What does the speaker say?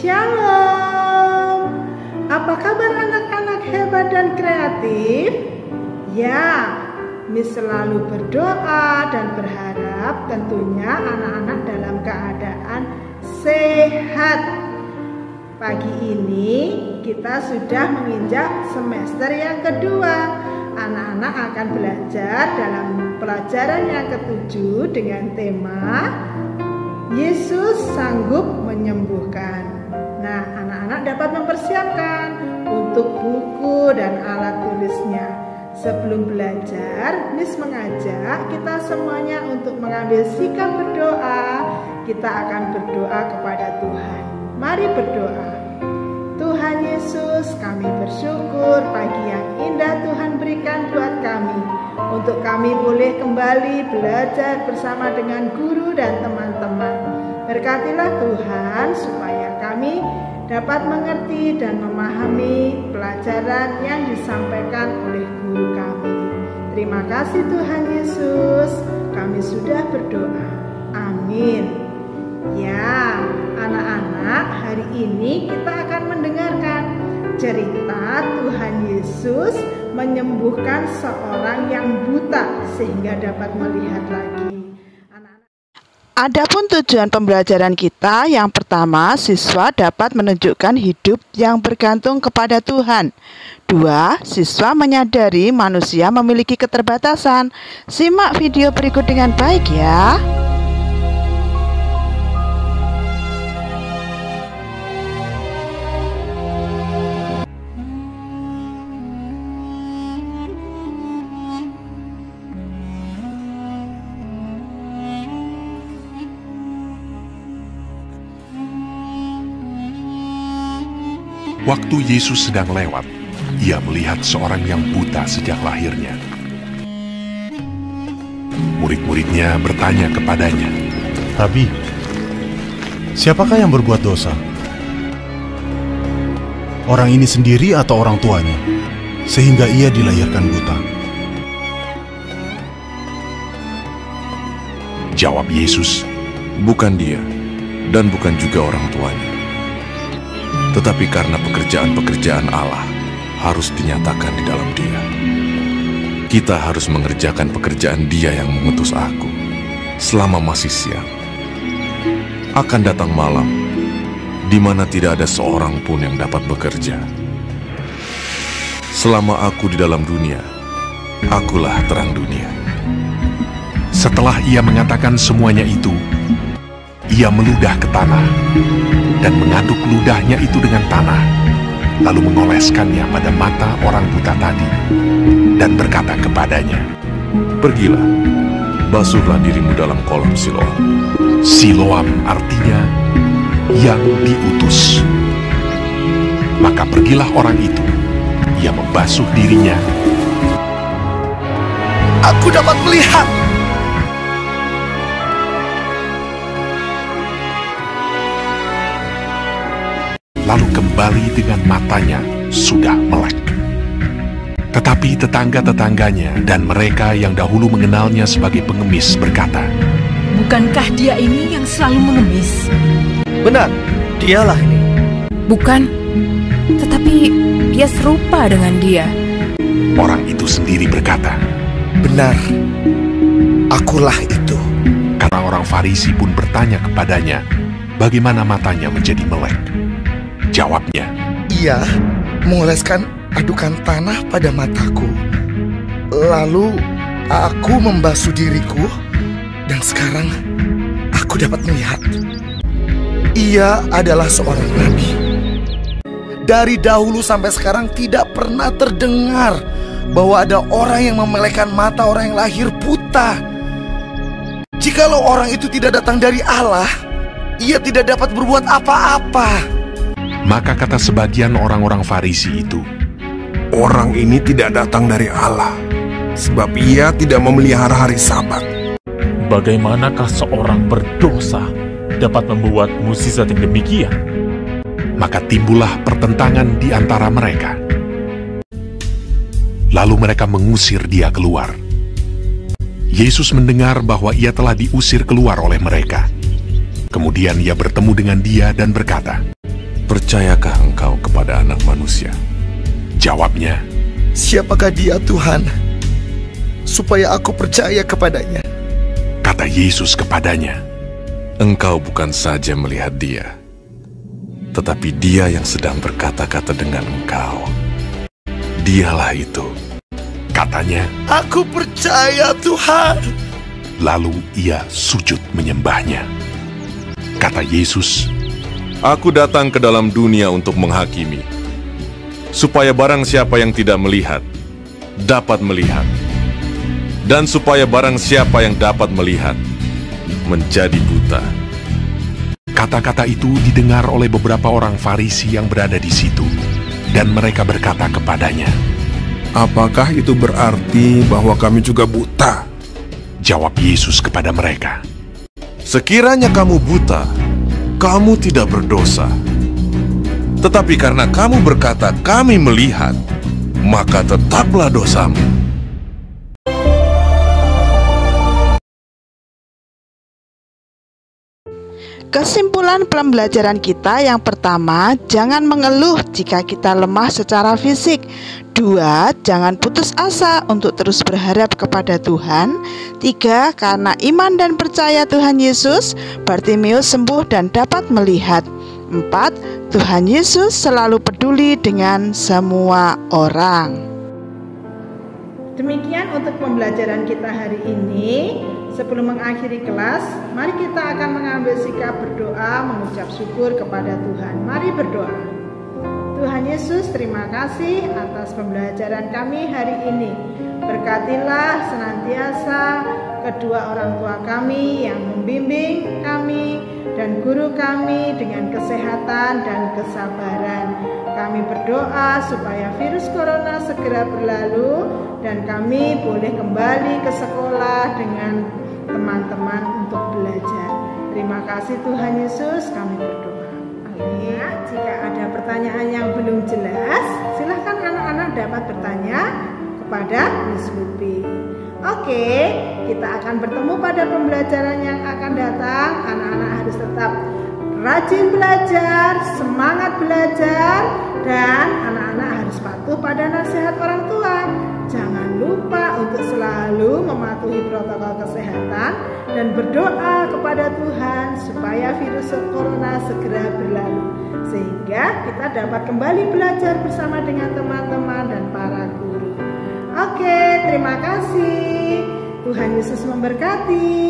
Shalom. Apa kabar anak-anak hebat dan kreatif? Ya, Miss selalu berdoa dan berharap tentunya anak-anak dalam keadaan sehat. Pagi ini kita sudah menginjak semester yang kedua. Anak-anak akan belajar dalam pelajaran yang ketujuh dengan tema Yesus sanggup menyembuhkan. Nah, anak-anak dapat mempersiapkan untuk buku dan alat tulisnya. Sebelum belajar, Miss mengajak kita semuanya untuk mengambil sikap berdoa. Kita akan berdoa kepada Tuhan. Mari berdoa. Tuhan Yesus, kami bersyukur pagi yang indah Tuhan berikan buat kami. Untuk kami boleh kembali belajar bersama dengan guru dan teman-teman. Berkatilah Tuhan supaya kami dapat mengerti dan memahami pelajaran yang disampaikan oleh guru kami. Terima kasih Tuhan Yesus, kami sudah berdoa. Amin. Ya, anak-anak, hari ini kita akan mendengarkan cerita Tuhan Yesus menyembuhkan seorang yang buta sehingga dapat melihat lagi. Adapun tujuan pembelajaran kita, yang pertama, siswa dapat menunjukkan hidup yang bergantung kepada Tuhan. 2. Siswa menyadari manusia memiliki keterbatasan. Simak video berikut dengan baik ya. Waktu Yesus sedang lewat, ia melihat seorang yang buta sejak lahirnya. Murid-muridnya bertanya kepadanya, "Rabi, siapakah yang berbuat dosa? Orang ini sendiri atau orang tuanya, sehingga ia dilahirkan buta?" Jawab Yesus, "Bukan dia, dan bukan juga orang tuanya. Tetapi karena pekerjaan-pekerjaan Allah harus dinyatakan di dalam Dia. Kita harus mengerjakan pekerjaan Dia yang mengutus aku selama masih siang. Akan datang malam, di mana tidak ada seorang pun yang dapat bekerja. Selama aku di dalam dunia, akulah terang dunia." Setelah ia mengatakan semuanya itu, ia meludah ke tanah dan mengaduk ludahnya itu dengan tanah, lalu mengoleskannya pada mata orang buta tadi, dan berkata kepadanya, "Pergilah, basuhlah dirimu dalam kolam Siloam." Siloam artinya yang diutus. Maka pergilah orang itu, ia membasuh dirinya. "Aku dapat melihat," lalu kembali dengan matanya sudah melek. Tetapi tetangga-tetangganya dan mereka yang dahulu mengenalnya sebagai pengemis berkata, "Bukankah dia ini yang selalu mengemis?" "Benar, dialah ini." "Bukan, tetapi dia serupa dengan dia." Orang itu sendiri berkata, "Benar, akulah itu." Karena orang Farisi pun bertanya kepadanya, bagaimana matanya menjadi melek. Jawabnya, "Ia mengoleskan adukan tanah pada mataku. Lalu aku membasuh diriku, dan sekarang aku dapat melihat." Ia adalah seorang nabi. Dari dahulu sampai sekarang tidak pernah terdengar bahwa ada orang yang memelekkan mata orang yang lahir buta. Jikalau orang itu tidak datang dari Allah, ia tidak dapat berbuat apa-apa. maka kata sebagian orang-orang Farisi itu, "Orang ini tidak datang dari Allah, sebab ia tidak memelihara hari Sabat." Bagaimanakah seorang berdosa dapat membuat mukjizat yang demikian? Maka timbullah pertentangan di antara mereka. Lalu mereka mengusir dia keluar. Yesus mendengar bahwa ia telah diusir keluar oleh mereka. Kemudian ia bertemu dengan dia dan berkata, percayakah engkau kepada Anak Manusia? Jawabnya, Siapakah dia, Tuhan? Supaya aku percaya kepadanya. kata Yesus kepadanya, Engkau bukan saja melihat dia, tetapi dia yang sedang berkata-kata dengan engkau. Dialah itu. katanya, Aku percaya, Tuhan. lalu ia sujud menyembahnya. Kata Yesus, Aku datang ke dalam dunia untuk menghakimi, supaya barang siapa yang tidak melihat, dapat melihat. Dan supaya barang siapa yang dapat melihat, menjadi buta. kata-kata itu didengar oleh beberapa orang Farisi yang berada di situ, dan mereka berkata kepadanya. Apakah itu berarti bahwa kami juga buta? Jawab Yesus kepada mereka, Sekiranya kamu buta, kamu tidak berdosa. Tetapi karena kamu berkata kami melihat, maka tetaplah dosamu. Kesimpulan pembelajaran kita yang pertama, jangan mengeluh jika kita lemah secara fisik. 2, jangan putus asa untuk terus berharap kepada Tuhan. 3, karena iman dan percaya Tuhan Yesus, Bartimeus sembuh dan dapat melihat. 4, Tuhan Yesus selalu peduli dengan semua orang. Demikian untuk pembelajaran kita hari ini. Sebelum mengakhiri kelas, mari kita akan mengambil sikap berdoa mengucap syukur kepada Tuhan. Mari berdoa. Tuhan Yesus, terima kasih atas pembelajaran kami hari ini. Berkatilah senantiasa kedua orang tua kami yang membimbing kami dan guru kami dengan kesehatan dan kesabaran. Kami berdoa supaya virus corona segera berlalu dan kami boleh kembali ke sekolah dengan teman-teman untuk belajar. Terima kasih Tuhan Yesus, kami berdoa. Amin. Jika ada pertanyaan yang belum jelas, silahkan anak-anak dapat bertanya kepada Miss Lupi. Oke, kita akan bertemu pada pembelajaran yang akan datang. Anak-anak harus tetap rajin belajar, semangat belajar, dan anak-anak harus patuh pada nasihat orang tua. Jangan lupa untuk selalu mematuhi protokol kesehatan dan berdoa kepada Tuhan supaya virus corona segera berlalu, sehingga kita dapat kembali belajar bersama dengan teman-teman dan para guru. Oke, terima kasih. Tuhan Yesus memberkati.